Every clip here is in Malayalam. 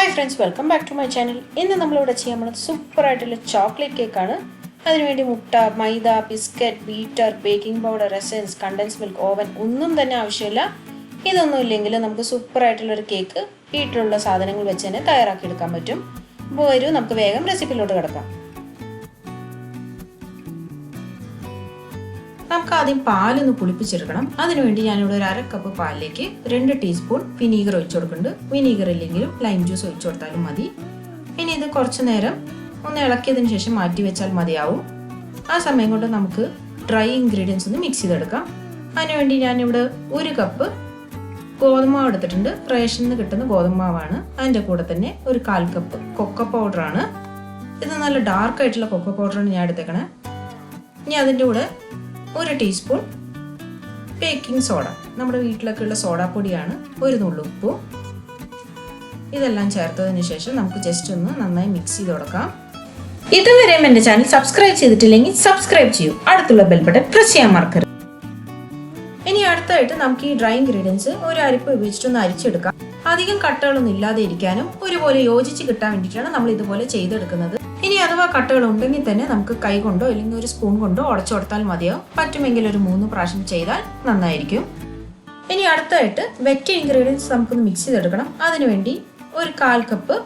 Hi friends, welcome back to my channel. ഇന്ന് നമ്മളിവിടെ ചെയ്യാൻ പോകുന്നത് സൂപ്പർ ആയിട്ടുള്ള ചോക്ലേറ്റ് കേക്ക് ആണ്. അതിനുവേണ്ടി മുട്ട, maida, biscuit, beater, baking powder, essence, condensed milk, oven ഒന്നും തന്നെ ആവശ്യമില്ല. ഇതൊന്നും ഇല്ലെങ്കിൽ നമുക്ക് സൂപ്പർ ആയിട്ടുള്ള ഒരു കേക്ക് വീട്ടിലുള്ള സാധനങ്ങൾ വെച്ച് തന്നെ തയ്യാറാക്കി എടുക്കാൻ പറ്റും. അപ്പോൾ വരൂ നമുക്ക് വേഗം റെസിപ്പിയിലോട്ട് കിടക്കാം. നമുക്ക് ആദ്യം പാലൊന്ന് പുളിപ്പിച്ചെടുക്കണം. അതിനുവേണ്ടി ഞാനിവിടെ ഒരു 1/2 കപ്പ് പാലിലേക്ക് 2 ടീസ്പൂൺ വിനീഗർ ഒഴിച്ചു കൊടുക്കുന്നുണ്ട്. വിനീഗർ ഇല്ലെങ്കിലും ലൈം ജ്യൂസ് ഒഴിച്ചു കൊടുത്താലും മതി. ഇനി ഇത് കുറച്ചു നേരം ഒന്ന് ഇളക്കിയതിന് ശേഷം മാറ്റി വെച്ചാൽ മതിയാവും. ആ സമയം കൊണ്ട് നമുക്ക് ഡ്രൈ ഇൻഗ്രീഡിയൻസ് ഒന്ന് മിക്സ് ചെയ്തെടുക്കാം. അതിനുവേണ്ടി ഞാനിവിടെ 1 കപ്പ് ഗോതമ്പാവ് എടുത്തിട്ടുണ്ട്. റേഷനിൽ നിന്ന് കിട്ടുന്ന ഗോതമ്പാവാണ്. അതിൻ്റെ കൂടെ തന്നെ ഒരു 1/4 കപ്പ് കൊക്കോ പൗഡറാണ്. ഇത് നല്ല ഡാർക്ക് ആയിട്ടുള്ള കൊക്കോ പൗഡറാണ് ഞാൻ എടുത്തേക്കണേ. ഇനി അതിൻ്റെ കൂടെ 1 ടീസ്പൂൺ ബേക്കിംഗ് സോഡ, നമ്മുടെ വീട്ടിലൊക്കെ ഉള്ള സോഡാപ്പൊടിയാണ്. 1 നുള്ളു ഉപ്പും. ഇതെല്ലാം ചേർത്തതിന് ശേഷം നമുക്ക് ജസ്റ്റ് ഒന്ന് നന്നായി മിക്സ് ചെയ്ത് കൊടുക്കാം. ഇതുവരെയും എൻ്റെ ചാനൽ സബ്സ്ക്രൈബ് ചെയ്തിട്ടില്ലെങ്കിൽ സബ്സ്ക്രൈബ് ചെയ്യൂ. അടുത്തുള്ള ബെൽ ബട്ടൺ പ്രസ് ചെയ്യാൻ മറക്കരുത്. ഇനി അടുത്തായിട്ട് നമുക്ക് ഈ ഡ്രൈ ഇൻഗ്രീഡിയൻസ് ഒരു അരിപ്പ് ഉപയോഗിച്ചിട്ടൊന്ന് അരിച്ചെടുക്കാം. അധികം കട്ടകളൊന്നും ഇല്ലാതെ ഇരിക്കാനും ഒരുപോലെ യോജിച്ച് കിട്ടാൻ വേണ്ടിയിട്ടാണ് നമ്മൾ ഇതുപോലെ ചെയ്തെടുക്കുന്നത്. ഇനി അഥവാ കട്ടകൾ ഉണ്ടെങ്കിൽ തന്നെ നമുക്ക് കൈ കൊണ്ടോ അല്ലെങ്കിൽ ഒരു സ്പൂൺ കൊണ്ടോ ഉടച്ചു കൊടുത്താൽ മതിയോ. പറ്റുമെങ്കിൽ ഒരു 3 പ്രാവശ്യം ചെയ്താൽ നന്നായിരിക്കും. ഇനി അടുത്തായിട്ട് വെറ്റ് ഇൻഗ്രീഡിയൻസ് നമുക്കൊന്ന് മിക്സ് ചെയ്തെടുക്കണം. അതിനുവേണ്ടി ഒരു 1/4 കപ്പ്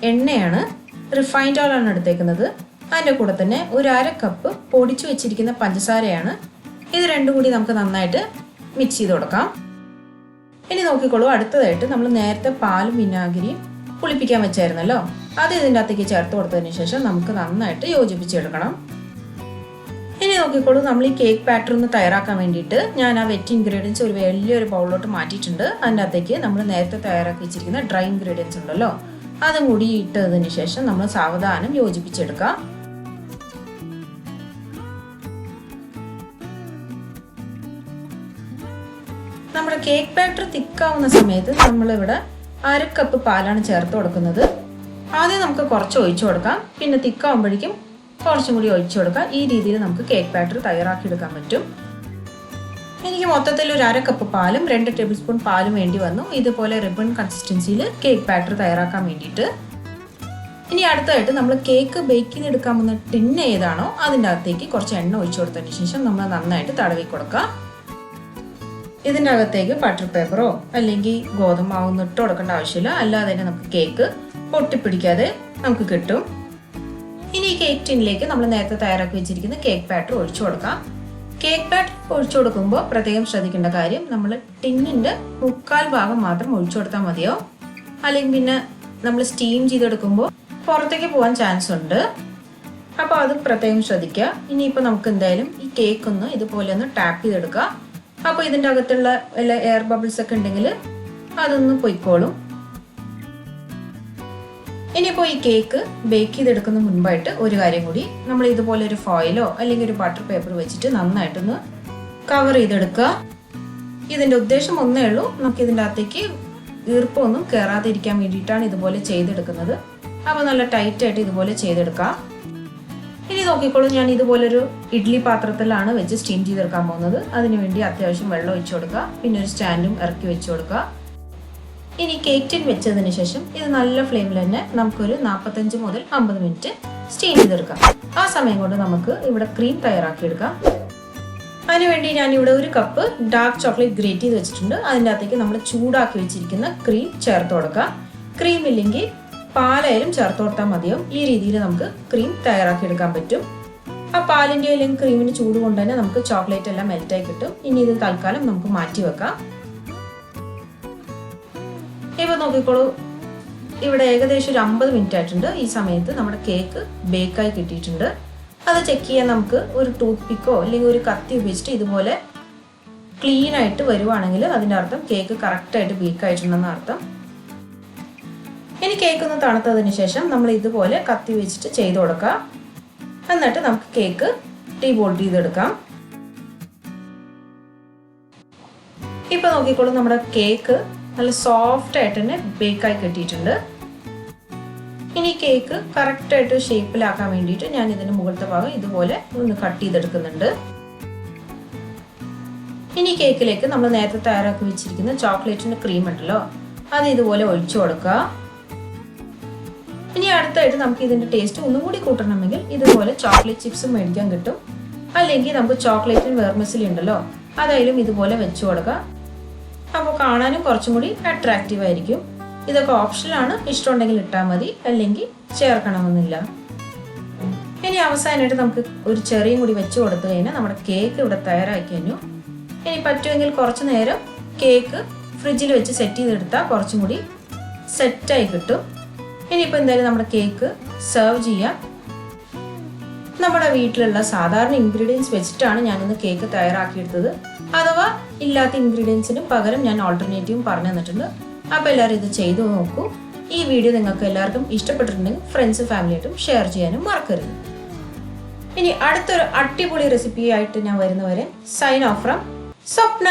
എണ്ണയാണ്, റിഫൈൻഡ് ഓയിലാണ് എടുത്തേക്കുന്നത്. അതിൻ്റെ കൂടെ തന്നെ ഒരു 1/2 കപ്പ് പൊടിച്ചു വെച്ചിരിക്കുന്ന പഞ്ചസാരയാണ്. ഇത് രണ്ടും കൂടി നമുക്ക് നന്നായിട്ട് മിക്സ് ചെയ്ത് കൊടുക്കാം. ഇനി നോക്കിക്കോളൂ, അടുത്തതായിട്ട് നമ്മൾ നേരത്തെ പാലും വിനാഗിരിയും പുളിപ്പിക്കാൻ വെച്ചായിരുന്നല്ലോ, അത് ഇതിൻ്റെ അകത്തേക്ക് ചേർത്ത് കൊടുത്തതിന് ശേഷം നമുക്ക് നന്നായിട്ട് യോജിപ്പിച്ചെടുക്കണം. ഇനി നോക്കിക്കോളൂ, നമ്മൾ ഈ കേക്ക് ബാറ്റർ ഒന്ന് തയ്യാറാക്കാൻ വേണ്ടിയിട്ട് ഞാൻ ആ വെറ്റ് ഇൻഗ്രീഡിയൻസ് ഒരു വലിയൊരു ബൗളിലോട്ട് മാറ്റിയിട്ടുണ്ട്. അതിൻ്റെ അകത്തേക്ക് നമ്മൾ നേരത്തെ തയ്യാറാക്കി വെച്ചിരിക്കുന്ന ഡ്രൈ ഇൻഗ്രീഡിയൻസ് ഉണ്ടല്ലോ, അതും കൂടി ഇട്ടതിന് ശേഷം നമ്മൾ സാവധാനം യോജിപ്പിച്ചെടുക്കാം. നമ്മുടെ കേക്ക് ബാറ്റർ തിക്കാവുന്ന സമയത്ത് നമ്മളിവിടെ 1/2 കപ്പ് പാലാണ് ചേർത്ത് കൊടുക്കുന്നത്. ആദ്യം നമുക്ക് കുറച്ച് ഒഴിച്ചു കൊടുക്കാം, പിന്നെ തിക്കാവുമ്പോഴേക്കും കുറച്ചും കൂടി ഒഴിച്ചു കൊടുക്കാം. ഈ രീതിയിൽ നമുക്ക് കേക്ക് ബാറ്റർ തയ്യാറാക്കി എടുക്കാൻ പറ്റും. എനിക്ക് മൊത്തത്തിൽ ഒരു 1/2 കപ്പ് പാലും 2 ടേബിൾ സ്പൂൺ പാലും വേണ്ടി വന്നു, ഇതുപോലെ റിബൺ കൺസിസ്റ്റൻസിയിൽ കേക്ക് ബാറ്റർ തയ്യാറാക്കാൻ വേണ്ടിയിട്ട്. ഇനി അടുത്തായിട്ട് നമ്മൾ കേക്ക് ബേക്ക് ചെയ്തെടുക്കാൻ പോകുന്ന ടിന്ന് ഏതാണോ അതിൻ്റെ അകത്തേക്ക് കുറച്ച് എണ്ണ ഒഴിച്ചു കൊടുത്തതിന് ശേഷം നമ്മൾ നന്നായിട്ട് തടവി കൊടുക്കാം. ഇതിൻ്റെ അകത്തേക്ക് ബട്ടർ പേപ്പറോ അല്ലെങ്കിൽ ഗോതമ്പാവൊന്നും ഇട്ട് കൊടുക്കേണ്ട ആവശ്യമില്ല, അല്ലാതെ തന്നെ നമുക്ക് കേക്ക് പൊട്ടിപ്പിടിക്കാതെ നമുക്ക് കിട്ടും. ഇനി ഈ കേക്ക് ടിന്നിലേക്ക് നമ്മൾ നേരത്തെ തയ്യാറാക്കി വെച്ചിരിക്കുന്ന കേക്ക് ബാറ്റർ ഒഴിച്ചു കൊടുക്കാം. കേക്ക് ബാറ്റർ ഒഴിച്ചു കൊടുക്കുമ്പോൾ പ്രത്യേകം ശ്രദ്ധിക്കേണ്ട കാര്യം, നമ്മൾ ടിന്നിൻ്റെ 1/4 ഭാഗം മാത്രം ഒഴിച്ചു കൊടുത്താൽ മതിയോ, അല്ലെങ്കിൽ പിന്നെ നമ്മൾ സ്റ്റീം ചെയ്തെടുക്കുമ്പോൾ പുറത്തേക്ക് പോകാൻ ചാൻസ് ഉണ്ട്. അപ്പോൾ അത് പ്രത്യേകം ശ്രദ്ധിക്കുക. ഇനിയിപ്പോൾ നമുക്ക് എന്തായാലും ഈ കേക്ക് ഒന്ന് ഇതുപോലെ ഒന്ന് ടാപ്പ് ചെയ്തെടുക്കുക. അപ്പോൾ ഇതിൻ്റെ അകത്തുള്ള വല്ല എയർ ബബിൾസ് ഒക്കെ ഉണ്ടെങ്കിൽ അതൊന്ന് പൊയ്ക്കോളും. ഇനിയിപ്പോൾ ഈ കേക്ക് ബേക്ക് ചെയ്തെടുക്കുന്ന മുൻപായിട്ട് ഒരു കാര്യം കൂടി, നമ്മൾ ഇതുപോലെ ഒരു ഫോയിലോ അല്ലെങ്കിൽ ഒരു ബട്ടർ പേപ്പർ വെച്ചിട്ട് നന്നായിട്ടൊന്ന് കവർ ചെയ്തെടുക്കുക. ഇതിൻ്റെ ഉദ്ദേശം ഒന്നേ ഉള്ളൂ, നമുക്ക് ഇതിൻ്റെ അകത്തേക്ക് ഈർപ്പമൊന്നും കയറാതെ ഇരിക്കാൻ വേണ്ടിയിട്ടാണ് ഇതുപോലെ ചെയ്തെടുക്കുന്നത്. അപ്പോൾ നല്ല ടൈറ്റായിട്ട് ഇതുപോലെ ചെയ്തെടുക്കാം. ഇനി നോക്കിക്കോളൂ, ഞാൻ ഇതുപോലൊരു ഇഡ്ഡലി പാത്രത്തിലാണ് വെച്ച് സ്റ്റീം ചെയ്തെടുക്കാൻ പോകുന്നത്. അതിനുവേണ്ടി അത്യാവശ്യം വെള്ളം ഒഴിച്ചു കൊടുക്കുക, പിന്നെ ഒരു സ്റ്റാൻഡും ഇറക്കി വെച്ച് കൊടുക്കുക. ഇനി കേക്ക് ടിൻ വെച്ചതിന് ശേഷം ഇത് നല്ല ഫ്ലെയിമിൽ തന്നെ നമുക്കൊരു 45 മുതൽ 50 മിനിറ്റ് സ്റ്റീം ചെയ്തെടുക്കാം. ആ സമയം കൊണ്ട് നമുക്ക് ഇവിടെ ക്രീം തയ്യാറാക്കിയെടുക്കാം. അതിനുവേണ്ടി ഞാനിവിടെ 1 കപ്പ് ഡാർക്ക് ചോക്ലേറ്റ് ഗ്രേറ്റ് ചെയ്ത് വെച്ചിട്ടുണ്ട്. അതിൻ്റെ അകത്തേക്ക് നമ്മൾ ചൂടാക്കി വെച്ചിരിക്കുന്ന ക്രീം ചേർത്ത് കൊടുക്കാം. ക്രീം ഇല്ലെങ്കിൽ പാലായാലും ചേർത്ത് കൊടുത്താൽ മതിയോ. ഈ രീതിയിൽ നമുക്ക് ക്രീം തയ്യാറാക്കി എടുക്കാൻ പറ്റും. ആ പാലിൻ്റെ അല്ലെങ്കിൽ ക്രീമിൻ്റെ ചൂട് കൊണ്ട് തന്നെ നമുക്ക് ചോക്ലേറ്റ് എല്ലാം മെൽറ്റായി കിട്ടും. ഇനി ഇത് തൽക്കാലം നമുക്ക് മാറ്റി വെക്കാം. ഇപ്പോൾ നോക്കിക്കോളൂ, ഇവിടെ ഏകദേശം ഒരു 50 മിനിറ്റ് ആയിട്ടുണ്ട്. ഈ സമയത്ത് നമ്മുടെ കേക്ക് ബേക്കായി കിട്ടിയിട്ടുണ്ട്. അത് ചെക്ക് ചെയ്യാൻ നമുക്ക് ഒരു ടൂത്ത് പിക്കോ അല്ലെങ്കിൽ ഒരു കത്തി ഉപയോഗിച്ചിട്ട് ഇതുപോലെ ക്ലീൻ ആയിട്ട് വരുവാണെങ്കിൽ അതിൻ്റെ അർത്ഥം കേക്ക് കറക്റ്റായിട്ട് ബേക്കായിട്ടുണ്ടെന്ന് അർത്ഥം. ഇനി കേക്ക് ഒന്ന് തണുത്തതിന് ശേഷം നമ്മൾ ഇതുപോലെ കത്തി വെച്ചിട്ട് ചെയ്ത് കൊടുക്കാം. എന്നിട്ട് നമുക്ക് കേക്ക് ഡീബോൾട്ട് ചെയ്തെടുക്കാം. ഇപ്പൊ നോക്കിക്കോളൂ, നമ്മുടെ കേക്ക് നല്ല സോഫ്റ്റ് ആയിട്ട് തന്നെ ബേക്കായി കിട്ടിയിട്ടുണ്ട്. ഇനി കേക്ക് കറക്റ്റായിട്ട് ഷേപ്പിലാക്കാൻ വേണ്ടിയിട്ട് ഞാൻ ഇതിന്റെ മുകളിലത്തെ ഭാഗം ഇതുപോലെ ഒന്ന് കട്ട് ചെയ്തെടുക്കുന്നുണ്ട്. ഇനി കേക്കിലേക്ക് നമ്മൾ നേരത്തെ തയ്യാറാക്കി വെച്ചിരിക്കുന്ന ചോക്ലേറ്റിന്റെ ക്രീം ഉണ്ടല്ലോ, അത് ഇതുപോലെ ഒഴിച്ചു കൊടുക്കുക. ഇനി അടുത്തായിട്ട് നമുക്ക് ഇതിൻ്റെ ടേസ്റ്റ് ഒന്നും കൂടി കൂട്ടണമെങ്കിൽ ഇതുപോലെ ചോക്ലേറ്റ് ചിപ്സും മേടിക്കാൻ കിട്ടും. അല്ലെങ്കിൽ നമുക്ക് ചോക്ലേറ്റിന് വെർമിസെല്ലി ഉണ്ടല്ലോ, അതായാലും ഇതുപോലെ വെച്ച് കൊടുക്കാം. അപ്പോൾ കാണാനും കുറച്ചും കൂടി അട്രാക്റ്റീവ് ആയിരിക്കും. ഇതൊക്കെ ഓപ്ഷനാണ്, ഇഷ്ടമുണ്ടെങ്കിൽ ഇട്ടാൽ മതി, അല്ലെങ്കിൽ ചേർക്കണമെന്നില്ല. ഇനി അവസാനമായിട്ട് നമുക്ക് ഒരു ചെറിയും കൂടി വെച്ച് കൊടുത്തു കഴിഞ്ഞാൽ നമ്മുടെ കേക്ക് ഇവിടെ തയ്യാറാക്കി കഴിഞ്ഞു. ഇനി പറ്റുമെങ്കിൽ കുറച്ച് നേരം കേക്ക് ഫ്രിഡ്ജിൽ വെച്ച് സെറ്റ് ചെയ്തെടുത്താൽ കുറച്ചും കൂടി സെറ്റായി കിട്ടും. ഇനിയിപ്പോൾ എന്തായാലും നമ്മുടെ കേക്ക് സെർവ് ചെയ്യാം. നമ്മുടെ വീട്ടിലുള്ള സാധാരണ ഇൻഗ്രീഡിയൻസ് വെച്ചിട്ടാണ് ഞാനിന്ന് കേക്ക് തയ്യാറാക്കിയെടുത്തത്. അഥവാ ഇല്ലാത്ത ഇൻഗ്രീഡിയൻസിന് പകരം ഞാൻ ഓൾട്ടർനേറ്റീവും പറഞ്ഞു തന്നിട്ടുണ്ട്. അപ്പോൾ എല്ലാവരും ഇത് ചെയ്തു നോക്കൂ. ഈ വീഡിയോ നിങ്ങൾക്ക് എല്ലാവർക്കും ഇഷ്ടപ്പെട്ടിട്ടുണ്ടെങ്കിൽ ഫ്രണ്ട്സും ഫാമിലിയായിട്ടും ഷെയർ ചെയ്യാനും മറക്കരുത്. ഇനി അടുത്തൊരു അടിപൊളി റെസിപ്പി ആയിട്ട് ഞാൻ വരുന്നവരെ സൈൻ ഓഫ് ഫ്രം സ്വപ്ന.